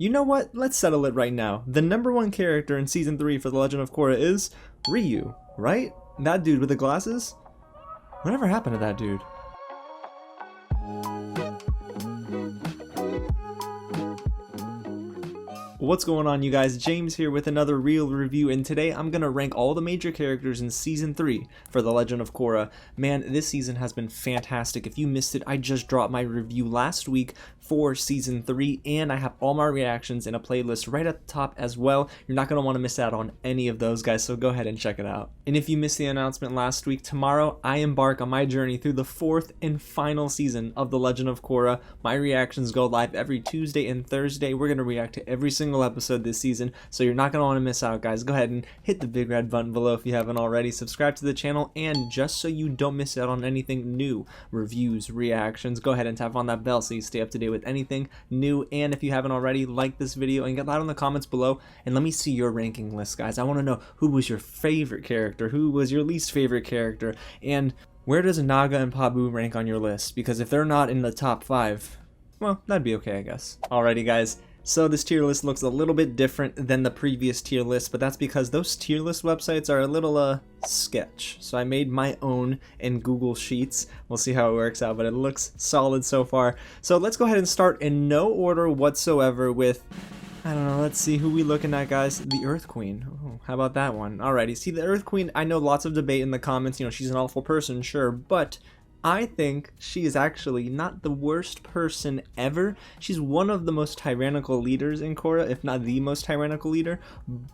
You know what? Let's settle it right now. The #1 character in Season 3 for The Legend of Korra is Ryu, right? That dude with the glasses? Whatever happened to that dude? What's going on, you guys? James here with another real review, and today I'm gonna rank all the major characters in Season 3 for The Legend of Korra. Man, this season has been fantastic. If you missed it, I just dropped my review last week for Season 3, and I have all my reactions in a playlist right at the top as well. You're not gonna want to miss out on any of those, guys, so go ahead and check it out. And if you missed the announcement last week, tomorrow I embark on my journey through the 4th and final season of The Legend of Korra. My reactions go live every Tuesday and Thursday. We're gonna react to every single episode this season, so you're not going to want to miss out, guys. Go ahead and hit the big red button below if you haven't already, subscribe to the channel, and just so you don't miss out on anything new, reviews, reactions, go ahead and tap on that bell so you stay up to date with anything new. And if you haven't already, like this video and get loud in the comments below, and let me see your ranking list, guys. I want to know who was your favorite character, who was your least favorite character, and where does Naga and Pabu rank on your list, because if they're not in the top 5, well, that'd be okay, I guess. Alrighty, guys. So this tier list looks a little bit different than the previous tier list, but that's because those tier list websites are a little sketch. So I made my own in Google Sheets. We'll see how it works out, but it looks solid so far. So let's go ahead and start in no order whatsoever with, I don't know, let's see who we looking at, guys. The Earth Queen. Oh, how about that one? Alrighty, see, the Earth Queen, I know lots of debate in the comments, you know, she's an awful person, sure, but I think she is actually not the worst person ever. She's one of the most tyrannical leaders in Korra, if not the most tyrannical leader.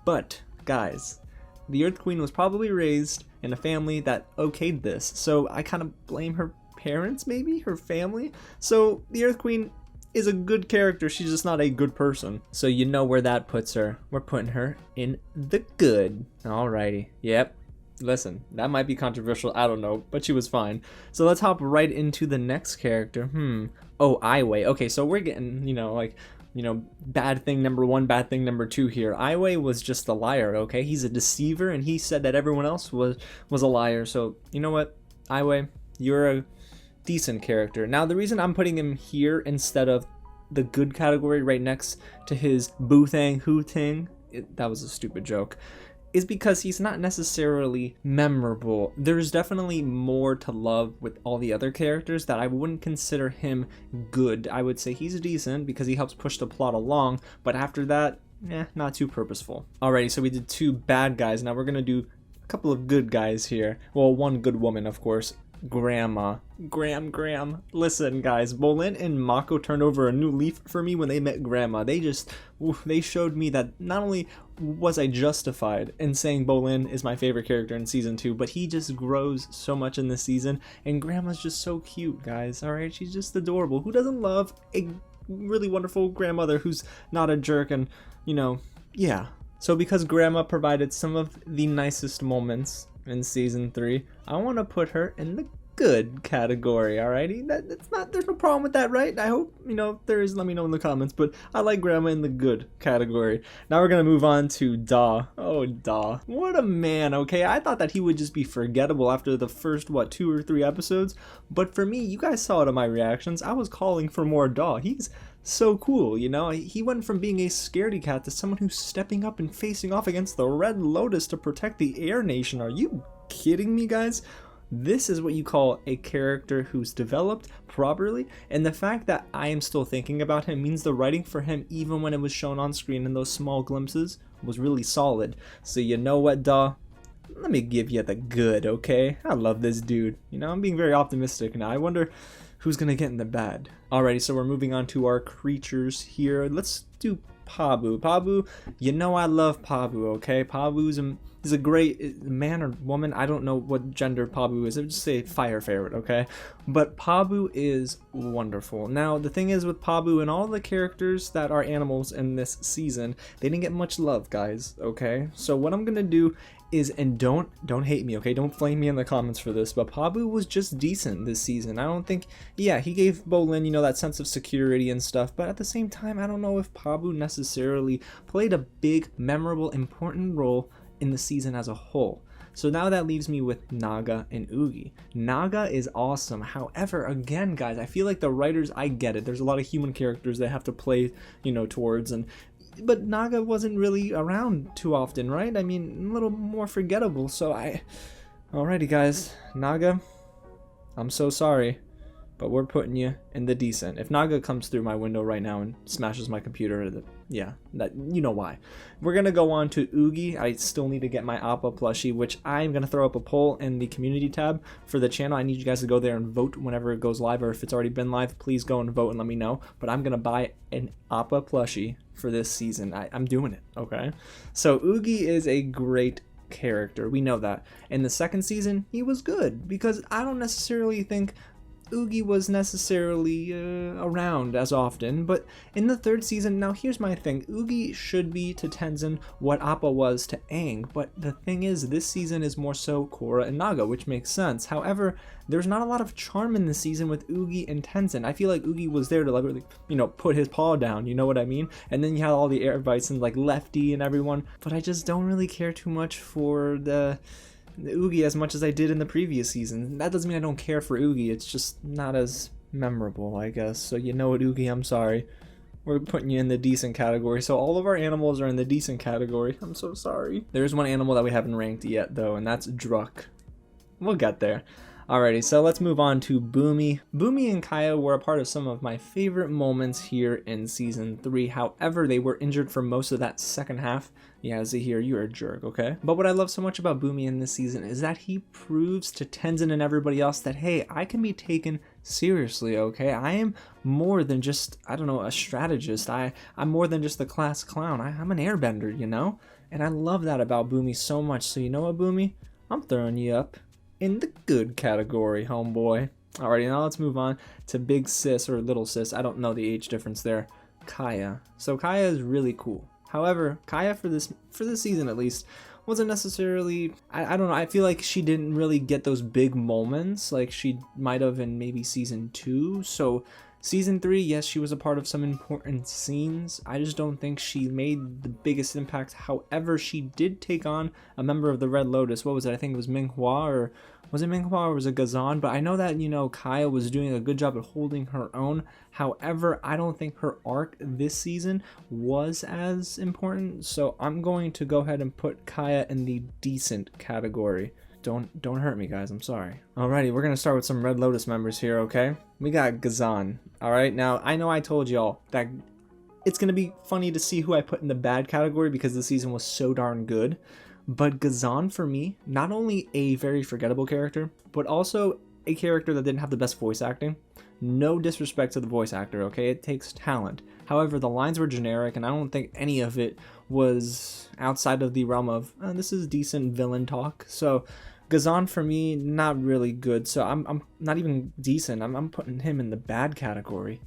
But, guys, the Earth Queen was probably raised in a family that okayed this. So I kind of blame her parents, maybe? Her family? So the Earth Queen is a good character. She's just not a good person. So you know where that puts her. We're putting her in the good. Alrighty. Yep. Listen, that might be controversial, I don't know, but she was fine. So let's hop right into the next character. Oh, Aiwei. Okay, so we're getting, bad thing #1, bad thing #2 here. Aiwei was just a liar, okay? He's a deceiver, and he said that everyone else was a liar. So, you know what, Aiwei, you're a decent character. Now, the reason I'm putting him here instead of the good category right next to his Boo Thang Hoo Ting, that was a stupid joke, is because he's not necessarily memorable. There's definitely more to love with all the other characters that I wouldn't consider him good. I would say he's decent because he helps push the plot along, but after that, not too purposeful. Alrighty, so we did 2 bad guys. Now we're gonna do a couple of good guys here. Well, 1 good woman, of course. Grandma. Graham. Listen, guys, Bolin and Mako turned over a new leaf for me when they met Grandma. They showed me that not only was I justified in saying Bolin is my favorite character in Season 2, but he just grows so much in this season, and Grandma's just so cute, guys, alright? She's just adorable. Who doesn't love a really wonderful grandmother who's not a jerk and, yeah. So because Grandma provided some of the nicest moments in Season 3, I want to put her in the good category, alrighty? There's no problem with that, right? I hope, there is, let me know in the comments, but I like Grandma in the good category. Now we're gonna move on to Da. Oh, Da. What a man, okay? I thought that he would just be forgettable after the first, 2 or 3 episodes, but for me, you guys saw it in my reactions, I was calling for more Da. He's so cool, he went from being a scaredy cat to someone who's stepping up and facing off against the Red Lotus to protect the Air Nation. Are you kidding me, guys? This is what you call a character who's developed properly, and the fact that I am still thinking about him means the writing for him, even when it was shown on screen in those small glimpses, was really solid. So you know what, Da? Let me give you the good, okay? I love this dude. I'm being very optimistic now. I wonder who's gonna get in the bad. Alrighty, so we're moving on to our creatures here. Let's do Pabu. Pabu, I love Pabu, okay? Pabu's is a great man or woman. I don't know what gender Pabu is. I would just say fire favorite, okay? But Pabu is wonderful. Now, the thing is with Pabu and all the characters that are animals in this season, they didn't get much love, guys, okay? So what I'm gonna do is, and don't hate me, okay? Don't flame me in the comments for this, but Pabu was just decent this season. I don't think, yeah, he gave Bolin, that sense of security and stuff, but at the same time, I don't know if Pabu necessarily played a big, memorable, important role in the season as a whole. So now that leaves me with Naga and Oogi. Naga is awesome. However, again, guys, I feel like the writers, I get it. There's a lot of human characters they have to play, towards, but Naga wasn't really around too often, right? I mean, a little more forgettable. So alrighty, guys, Naga, I'm so sorry, but we're putting you in the decent. If Naga comes through my window right now and smashes my computer, yeah, you know why. We're gonna go on to Oogi. I still need to get my Appa plushie, which I'm gonna throw up a poll in the community tab for the channel. I need you guys to go there and vote whenever it goes live, or if it's already been live, please go and vote and let me know. But I'm gonna buy an Appa plushie for this season. I'm doing it, okay? So Oogi is a great character. We know that. In the second season, he was good, because I don't necessarily think Oogi was necessarily around as often, but in the third season, now here's my thing, Oogi should be to Tenzin what Appa was to Aang, but the thing is, this season is more so Korra and Naga, which makes sense. However, there's not a lot of charm in this season with Oogi and Tenzin. I feel like Oogi was there to, like, really, put his paw down, you know what I mean? And then you had all the air bison, like Lefty and everyone, but I just don't really care too much for the Oogi as much as I did in the previous season. That doesn't mean I don't care for Oogi, it's just not as memorable, I guess. So you know what, Oogi, I'm sorry. We're putting you in the decent category. So all of our animals are in the decent category. I'm so sorry. There's one animal that we haven't ranked yet though, and that's Druk. We'll get there. Alrighty, so let's move on to Bumi. Bumi and Kaya were a part of some of my favorite moments here in Season 3. However, they were injured for most of that second half. Yeah, Zaheer, you're a jerk, okay? But what I love so much about Bumi in this season is that he proves to Tenzin and everybody else that, hey, I can be taken seriously, okay? I am more than just, I don't know, a strategist. I'm more than just the class clown. I'm an airbender, you know? And I love that about Bumi so much. So you know what, Bumi? I'm throwing you up in the good category, homeboy. Alrighty, now let's move on to big sis or little sis. I don't know the age difference there. Kaya. So Kaya is really cool. However, Kaya for this season at least wasn't necessarily, I don't know, I feel like she didn't really get those big moments like she might have in maybe season 2. So season 3, yes, she was a part of some important scenes. I just don't think she made the biggest impact. However, she did take on a member of the Red Lotus. What was it? I think it was Ming-Hua, or was it Ming-Hua or was it Ghazan? But I know that, Kaya was doing a good job at holding her own. However, I don't think her arc this season was as important. So I'm going to go ahead and put Kaya in the decent category. Don't hurt me, guys. I'm sorry. Alrighty, we're gonna start with some Red Lotus members here, okay? We got Ghazan. Alright, now I know I told y'all that it's gonna be funny to see who I put in the bad category because the season was so darn good. But Ghazan, for me, not only a very forgettable character, but also a character that didn't have the best voice acting. No disrespect to the voice actor, okay? It takes talent. However, the lines were generic, and I don't think any of it was outside of the realm of, this is decent villain talk. So Ghazan, for me, not really good. So I'm not even decent. I'm putting him in the bad category.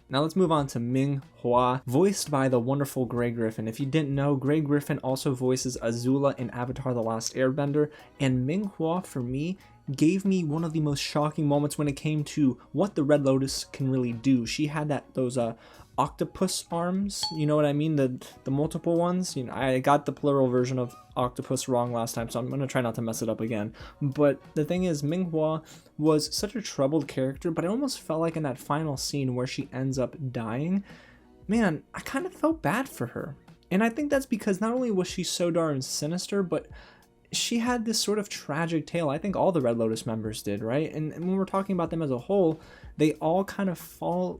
Now let's move on to Ming-Hua, voiced by the wonderful Grey Griffin. If you didn't know, Grey Griffin also voices Azula in Avatar: The Last Airbender, and Ming-Hua, for me, gave me one of the most shocking moments when it came to what the Red Lotus can really do. She had those octopus arms, you know what I mean, the multiple ones. I got the plural version of octopus wrong last time, so I'm gonna try not to mess it up again. But the thing is, Ming-Hua was such a troubled character, but I almost felt like in that final scene where she ends up dying, man, I kind of felt bad for her. And I think that's because not only was she so darn sinister, but she had this sort of tragic tale. I think all the Red Lotus members did, right? And when we're talking about them as a whole, they all kind of fell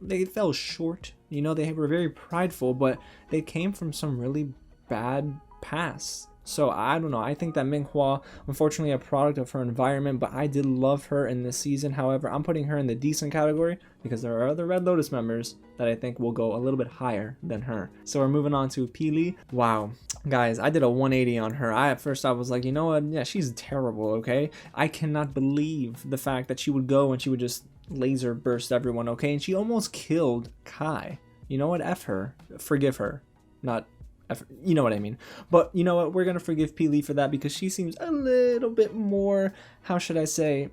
short. They were very prideful, but they came from some really bad pasts. So I don't know. I think that Ming-Hua, unfortunately, a product of her environment, but I did love her in this season. However, I'm putting her in the decent category because there are other Red Lotus members that I think will go a little bit higher than her. So we're moving on to Peely. Wow. Guys, I did a 180 on her. At first I was like, you know what? Yeah, she's terrible, okay? I cannot believe the fact that she would go and she would just laser burst everyone, okay? And she almost killed Kai. You know what? F her. Forgive her. Not F, you know what I mean. But you know what? We're gonna forgive Peely for that because she seems a little bit more, how should I say,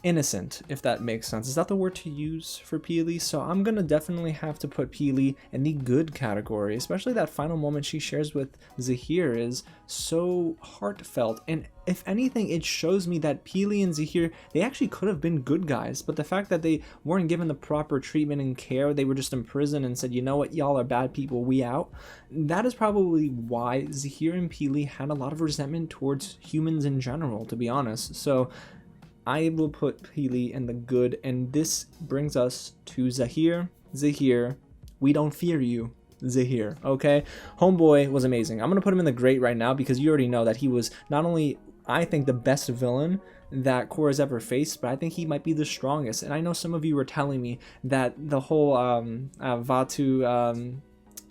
innocent, if that makes sense. Is that the word to use for Peely? So I'm gonna definitely have to put Peely in the good category, especially that final moment she shares with Zaheer is so heartfelt, and if anything, it shows me that Peely and Zaheer, they actually could have been good guys, but the fact that they weren't given the proper treatment and care, they were just imprisoned and said, you know what, y'all are bad people, we out. That is probably why Zaheer and Peely had a lot of resentment towards humans in general, to be honest. So I will put Peely in the good, and this brings us to Zaheer. Zaheer, we don't fear you, Zaheer, okay? Homeboy was amazing. I'm gonna put him in the great right now because you already know that he was not only, I think, the best villain that Korra's ever faced, but I think he might be the strongest. And I know some of you were telling me that the whole Vaatu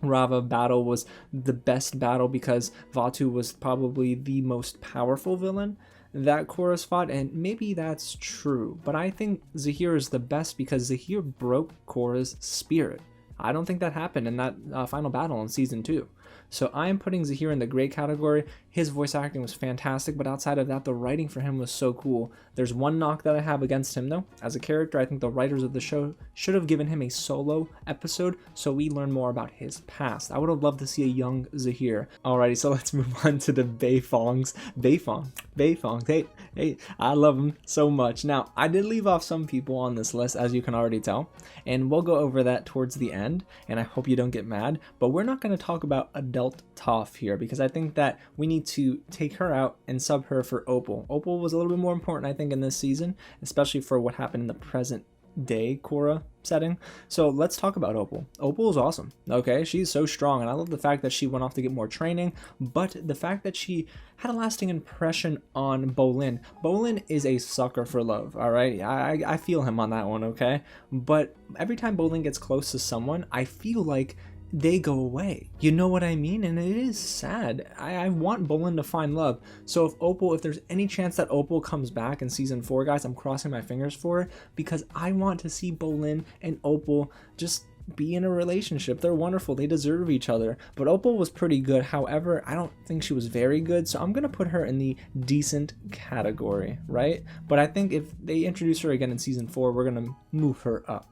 Rava battle was the best battle because Vaatu was probably the most powerful villain that Korra's fought, and maybe that's true, but I think Zaheer is the best because Zaheer broke Korra's spirit. I don't think that happened in that final battle in season 2. So I am putting Zaheer in the great category. His voice acting was fantastic, but outside of that, the writing for him was so cool. There's one knock that I have against him though. As a character, I think the writers of the show should have given him a solo episode so we learn more about his past. I would have loved to see a young Zaheer. Alrighty, so let's move on to the BEIFONGS. BEIFONGS. Hey, I love them so much. Now, I did leave off some people on this list, as you can already tell, and we'll go over that towards the end, and I hope you don't get mad, but we're not going to talk about adult Toph here because I think that we need to take her out and sub her for Opal. Opal was a little bit more important, I think, in this season, especially for what happened in the present day Korra setting. So let's talk about Opal. Opal is awesome. Okay, she's so strong, and I love the fact that she went off to get more training, but the fact that she had a lasting impression on Bolin. Bolin is a sucker for love, all right? I feel him on that one, okay? But every time Bolin gets close to someone, I feel like they go away. You know what I mean? And it is sad. I want Bolin to find love. So if there's any chance that Opal comes back in season 4, guys, I'm crossing my fingers for it because I want to see Bolin and Opal just be in a relationship. They're wonderful. They deserve each other. But Opal was pretty good. However, I don't think she was very good. So I'm going to put her in the decent category, right? But I think if they introduce her again in season 4, we're going to move her up.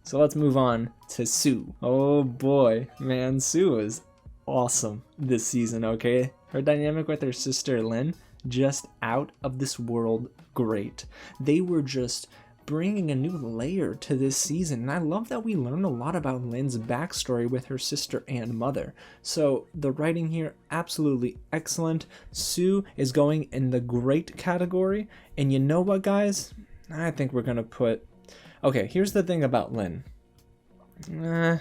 So let's move on to Sue. Oh boy, man, Sue is awesome this season, okay? Her dynamic with her sister Lin, just out of this world great. They were just bringing a new layer to this season, and I love that we learn a lot about Lin's backstory with her sister and mother. So the writing here, absolutely excellent. Sue is going in the great category, and you know what, guys? I think we're gonna put... Okay, here's the thing about Lin. Nah,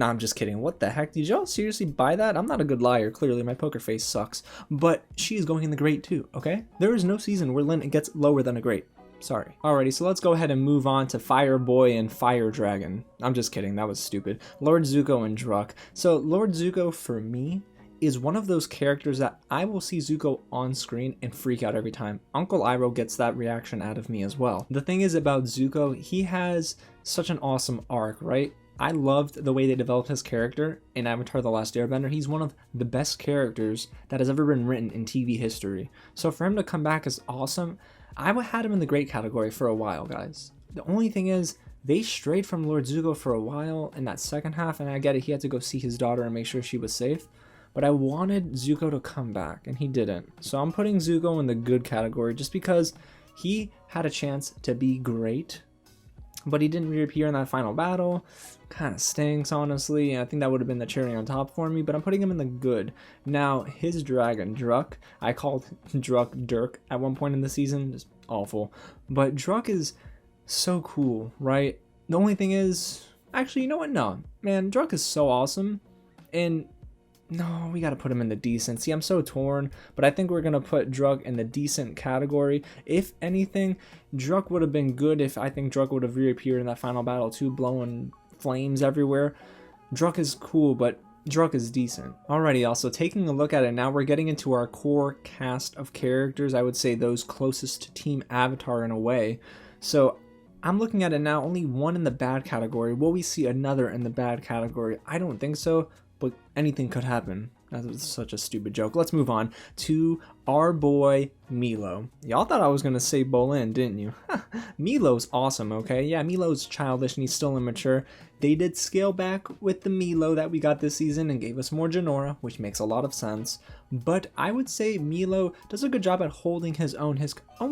I'm just kidding. What the heck? Did y'all seriously buy that? I'm not a good liar. Clearly, my poker face sucks. But she is going in the great too, okay? There is no season where Lin gets lower than a great. Sorry. Alrighty, so let's go ahead and move on to Fire Boy and Fire Dragon. I'm just kidding. That was stupid. Lord Zuko and Druk. So Lord Zuko, for me, is one of those characters that I will see Zuko on screen and freak out every time. Uncle Iroh gets that reaction out of me as well. The thing is about Zuko, he has such an awesome arc, right? I loved the way they developed his character in Avatar: The Last Airbender. He's one of the best characters that has ever been written in TV history. So for him to come back is awesome. I had him in the great category for a while, guys. The only thing is, they strayed from Lord Zuko for a while in that second half, and I get it, he had to go see his daughter and make sure she was safe. But I wanted Zuko to come back, and he didn't. So I'm putting Zuko in the good category just because he had a chance to be great, but he didn't reappear in that final battle. Kind of stinks, honestly. I think that would have been the cherry on top for me, but I'm putting him in the good. Now, his dragon, Druk, I called Druk Dirk at one point in the season. Just awful. But Druk is so cool, right? The only thing is... Actually, you know what? No. Man, Druk is so awesome, and... No, we gotta put him in the decent. See, I'm so torn, but I think we're gonna put Druk in the decent category. If anything, Druk would have been good if I think Druk would have reappeared in that final battle too, blowing flames everywhere. Druk is cool, but Druk is decent. Alrighty, also taking a look at it now, we're getting into our core cast of characters. I would say those closest to Team Avatar in a way. So I'm looking at it now, only one in the bad category. Will we see another in the bad category? I don't think so. But anything could happen. That was such a stupid joke. Let's move on to our boy Meelo. Y'all thought I was gonna say Bolin, didn't you? Meelo's awesome, okay? Yeah, Meelo's childish and he's still immature. They did scale back with the Meelo that we got this season and gave us more Jinora, which makes a lot of sense. But I would say Meelo does a good job at holding his own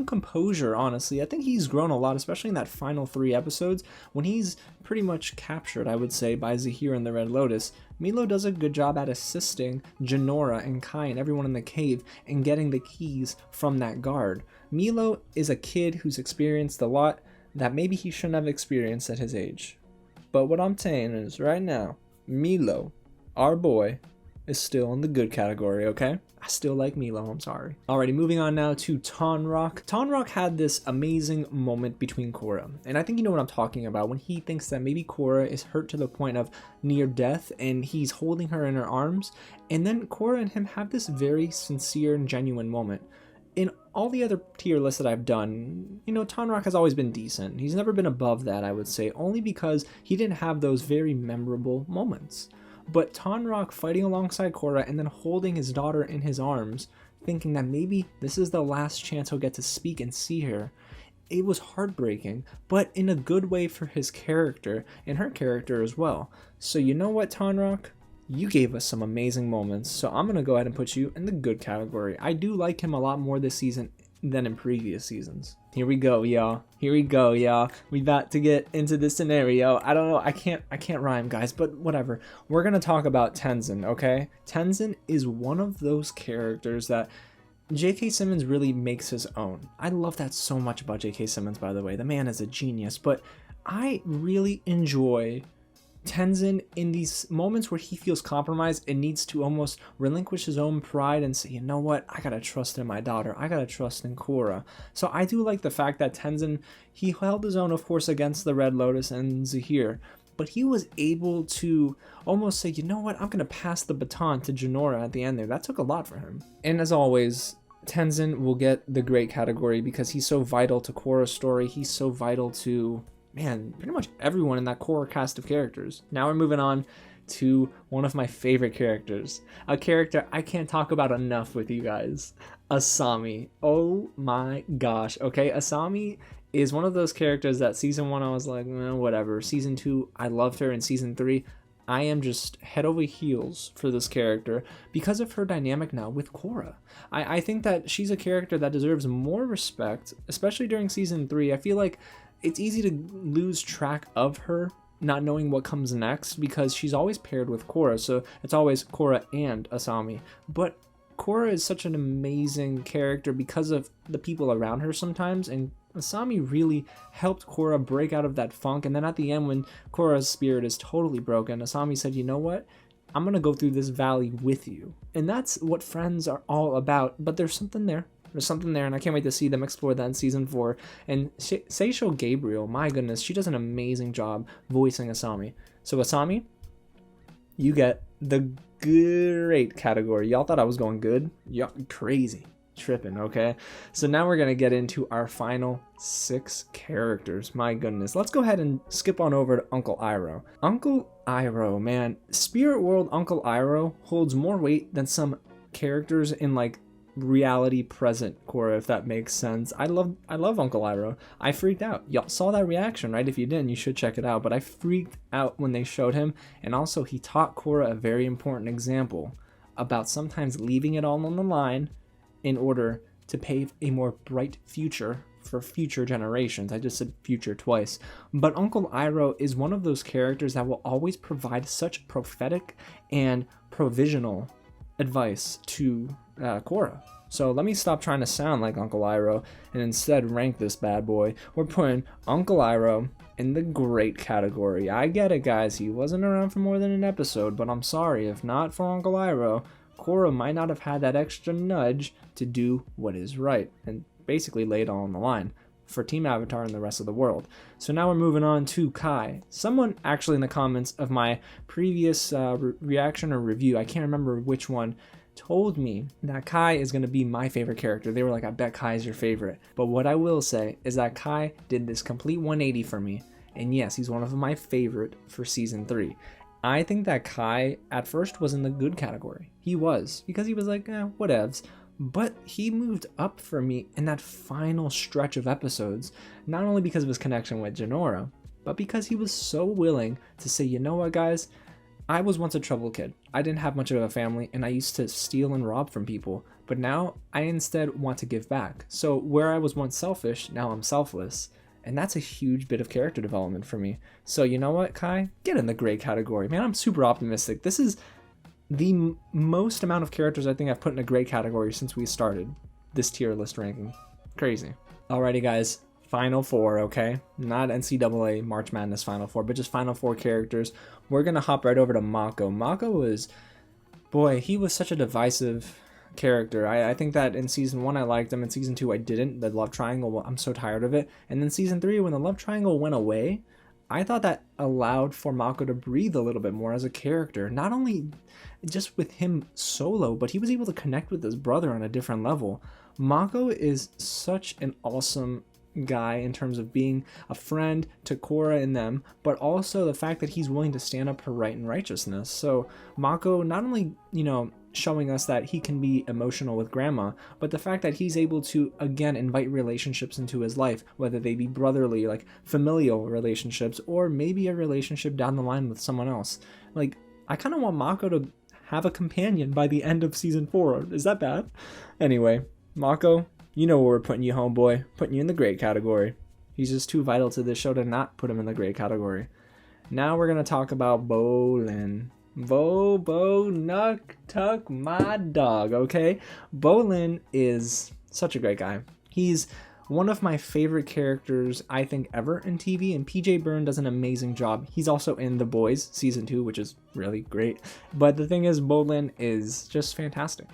composure, honestly. I think he's grown a lot, especially in that final 3 episodes, when he's pretty much captured, I would say, by Zaheer and the Red Lotus. Meelo does a good job at assisting Jinora and Kai and everyone in the cave and getting the keys from that guard. Meelo is a kid who's experienced a lot that maybe he shouldn't have experienced at his age. But what I'm saying is, right now, Meelo, our boy, is still in the good category, okay? I still like Meelo, I'm sorry. Alrighty, moving on now to Tonraq. Tonraq had this amazing moment between Korra, and I think you know what I'm talking about, when he thinks that maybe Korra is hurt to the point of near death, and he's holding her in her arms, and then Korra and him have this very sincere and genuine moment. In all the other tier lists that I've done, you know, Tonraq has always been decent. He's never been above that, I would say, only because he didn't have those very memorable moments. But Tonraq fighting alongside Korra and then holding his daughter in his arms, thinking that maybe this is the last chance he'll get to speak and see her, it was heartbreaking, but in a good way for his character and her character as well. So you know what, Tonraq? You gave us some amazing moments, so I'm going to go ahead and put you in the good category. I do like him a lot more this season than in previous seasons. Here we go, y'all. Here we go, y'all. We about to get into this scenario. I don't know, I can't rhyme, guys, but whatever. We're going to talk about Tenzin, okay? Tenzin is one of those characters that J.K. Simmons really makes his own. I love that so much about J.K. Simmons, by the way. The man is a genius, but I really enjoy Tenzin in these moments where he feels compromised and needs to almost relinquish his own pride and say, you know what, I gotta trust in my daughter, I gotta trust in Korra. So I do like the fact that Tenzin, he held his own, of course, against the Red Lotus and Zaheer, but he was able to almost say, you know what, I'm gonna pass the baton to Jinora at the end there. That took a lot for him. And as always, Tenzin will get the great category because he's so vital to Korra's story. He's so vital to, man, pretty much everyone in that core cast of characters. Now we're moving on to one of my favorite characters. A character I can't talk about enough with you guys. Asami. Oh my gosh. Okay, Asami is one of those characters that season 1 I was like, whatever. Season 2, I loved her. In season 3, I am just head over heels for this character because of her dynamic now with Korra. I think that she's a character that deserves more respect, especially during season 3. I feel like it's easy to lose track of her, not knowing what comes next, because she's always paired with Korra, so it's always Korra and Asami. But Korra is such an amazing character because of the people around her sometimes, and Asami really helped Korra break out of that funk. And then at the end, when Korra's spirit is totally broken, Asami said, you know what? I'm gonna go through this valley with you. And that's what friends are all about, but there's something there. There's something there, and I can't wait to see them explore that in season 4. And Seisho Gabriel, my goodness, she does an amazing job voicing Asami. So Asami, you get the great category. Y'all thought I was going good? Y'all crazy. Tripping, okay? So now we're going to get into our final 6 characters. My goodness. Let's go ahead and skip on over to Uncle Iroh. Uncle Iroh, man. Spirit World Uncle Iroh holds more weight than some characters in, like, reality present Korra, if that makes sense. I love Uncle Iroh. I freaked out. Y'all saw that reaction, right? If you didn't, you should check it out. But I freaked out when they showed him, and also he taught Korra a very important example about sometimes leaving it all on the line in order to pave a more bright future for future generations. I just said future twice. But Uncle Iroh is one of those characters that will always provide such prophetic and provisional advice to Korra. So let me stop trying to sound like Uncle Iroh and instead rank this bad boy. We're putting Uncle Iroh in the great category. I get it, guys. He wasn't around for more than an episode, but I'm sorry. If not for Uncle Iroh, Korra might not have had that extra nudge to do what is right and basically lay it all on the line for Team Avatar and the rest of the world. So now we're moving on to Kai. Someone actually in the comments of my previous reaction or review, I can't remember which one, told me that Kai is going to be my favorite character. They were like, I bet Kai is your favorite. But what I will say is that Kai did this complete 180 for me. And yes, he's one of my favorite for season 3. I think that Kai at first was in the good category. He was, because he was like, whatevs. but he moved up for me in that final stretch of episodes, not only because of his connection with Jinora, but because he was so willing to say, you know what guys, I was once a troubled kid. I didn't have much of a family and I used to steal and rob from people, but now I instead want to give back. So where I was once selfish, now I'm selfless. And that's a huge bit of character development for me. So you know what, Kai? Get in the great category. Man, I'm super optimistic. This is the most amount of characters I think I've put in a great category since we started this tier list ranking. Crazy. Alrighty guys, Final Four, okay? Not NCAA March Madness Final Four, but just Final Four characters. We're gonna hop right over to Mako. Mako was, boy, he was such a divisive character. I think that in season 1 I liked him, in season 2 I didn't. The love triangle, I'm so tired of it. And then season 3, when the love triangle went away, I thought that allowed for Mako to breathe a little bit more as a character. Not only just with him solo, but he was able to connect with his brother on a different level. Mako is such an awesome guy in terms of being a friend to Korra and them, but also the fact that he's willing to stand up for right and righteousness. So Mako not only, you know, showing us that he can be emotional with grandma, but the fact that he's able to again invite relationships into his life, whether they be brotherly, like familial relationships, or maybe a relationship down the line with someone else. Like, I kind of want Mako to have a companion by the end of season 4. Is that bad? Anyway, Mako, you know where we're putting you, homeboy. Putting you in the great category. He's just too vital to this show to not put him in the great category. Now we're going to talk about Bolin. Nuck Tuck, my dog, okay? Bolin is such a great guy. He's one of my favorite characters, I think, ever in TV, and PJ Byrne does an amazing job. He's also in The Boys season 2, which is really great. But the thing is, Bolin is just fantastic.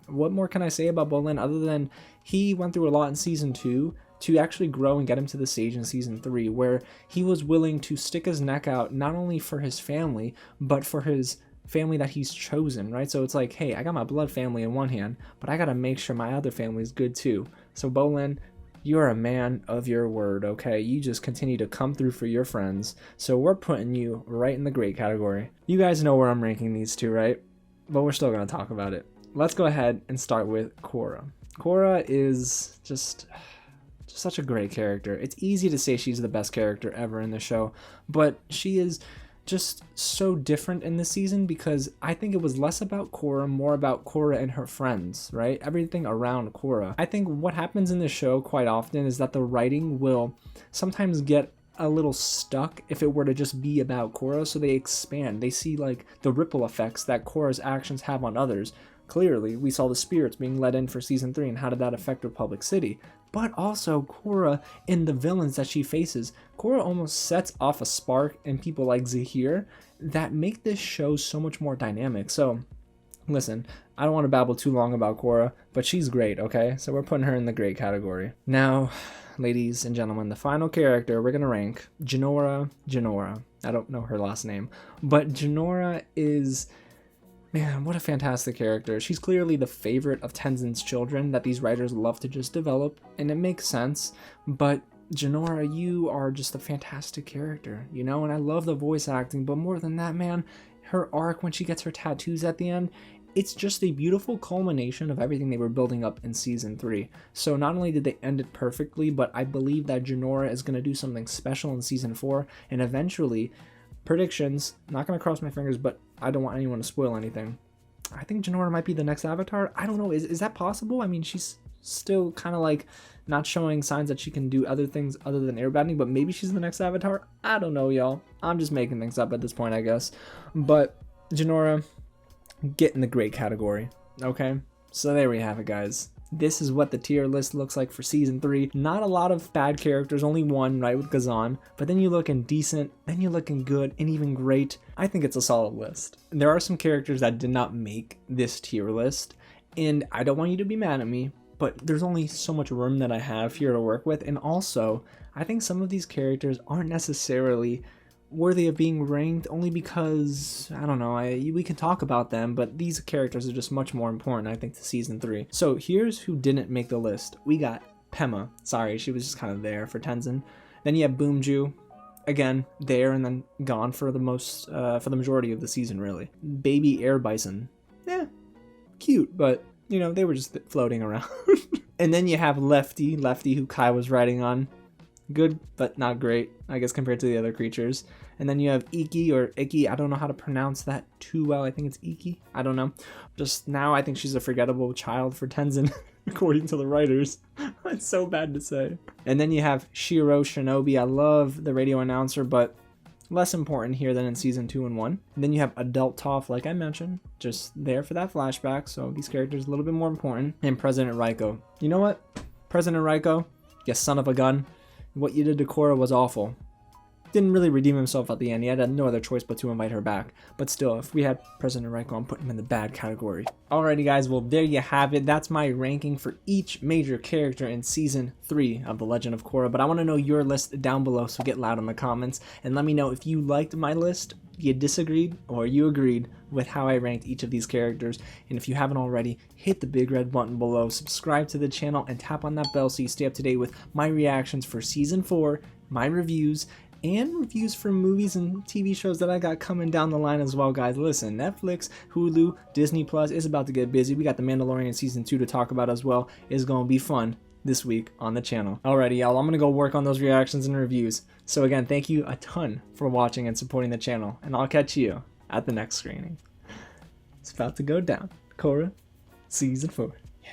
What more can I say about Bolin other than he went through a lot in season 2 to actually grow and get him to the stage in season 3, where he was willing to stick his neck out not only for his family, but for his family that he's chosen, right? So it's like, hey, I got my blood family in one hand, but I gotta make sure my other family is good too. So Bolin, you're a man of your word, okay? You just continue to come through for your friends. So we're putting you right in the great category. You guys know where I'm ranking these two, right? But we're still gonna talk about it. Let's go ahead and start with Korra. Korra is just such a great character. It's easy to say she's the best character ever in the show, but she is just so different in this season because I think it was less about Korra, more about Korra and her friends, right? Everything around Korra. I think what happens in the show quite often is that the writing will sometimes get a little stuck if it were to just be about Korra, so they expand. They see like the ripple effects that Korra's actions have on others. Clearly, we saw the spirits being let in for season 3, and how did that affect Republic City? But also Korra and the villains that she faces. Korra almost sets off a spark in people like Zaheer that make this show so much more dynamic. So, listen, I don't want to babble too long about Korra, but she's great, okay? So we're putting her in the great category. Now, ladies and gentlemen, the final character we're going to rank, Jinora. I don't know her last name, but Jinora is... man, what a fantastic character. She's clearly the favorite of Tenzin's children that these writers love to just develop, and it makes sense, but Jinora, you are just a fantastic character, you know, and I love the voice acting, but more than that, man, her arc when she gets her tattoos at the end, it's just a beautiful culmination of everything they were building up in season 3. So not only did they end it perfectly, but I believe that Jinora is going to do something special in season 4, and eventually, predictions, not going to cross my fingers, but I don't want anyone to spoil anything. I think Jinora might be the next Avatar. I don't know, is that possible? I mean, she's still kind of like not showing signs that she can do other things other than airbending, but maybe she's the next Avatar. I don't know, y'all. I'm just making things up at this point, I guess. But Jinora, get in the great category, okay? So there we have it, guys. This is what the tier list looks like for season 3. Not a lot of bad characters, only one, right, with Ghazan. But then you look in decent, then you look in good, and even great. I think it's a solid list. There are some characters that did not make this tier list, and I don't want you to be mad at me, but there's only so much room that I have here to work with. And also, I think some of these characters aren't necessarily worthy of being ranked only because, I don't know, we can talk about them, but these characters are just much more important, I think, to season 3. So here's who didn't make the list. We got Pema. Sorry, she was just kind of there for Tenzin. Then you have Boomju. Again, there and then gone for the majority of the season, really. Baby Air Bison. Yeah, cute, but you know, they were just floating around. And then you have Lefty who Kai was riding on. Good, but not great, I guess, compared to the other creatures. And then you have Iki or Iki. I don't know how to pronounce that too well. I think it's Iki. I don't know. Just now, I think she's a forgettable child for Tenzin, according to the writers. It's so bad to say. And then you have Shiro Shinobi. I love the radio announcer, but less important here than in season 2 and 1. And then you have Adult Toph, like I mentioned, just there for that flashback. So these characters a little bit more important. And President Raiko. You know what? President Raiko, you son of a gun. What you did to Korra was awful. Didn't really redeem himself at the end. He had no other choice but to invite her back. But still, if we had President Raiko, I'm putting him in the bad category. Alrighty guys, well there you have it. That's my ranking for each major character in Season 3 of The Legend of Korra. But I want to know your list down below, so get loud in the comments. And let me know if you liked my list, you disagreed, or you agreed with how I ranked each of these characters. And if you haven't already, hit the big red button below, subscribe to the channel, and tap on that bell so you stay up to date with my reactions for Season 4, my reviews, and reviews for movies and TV shows that I got coming down the line as well, guys. Listen, Netflix, Hulu, Disney Plus is about to get busy. We got The Mandalorian Season 2 to talk about as well. It's going to be fun this week on the channel. Alrighty, y'all, I'm going to go work on those reactions and reviews. So again, thank you a ton for watching and supporting the channel, and I'll catch you at the next screening. It's about to go down. Korra, Season 4. Yeah.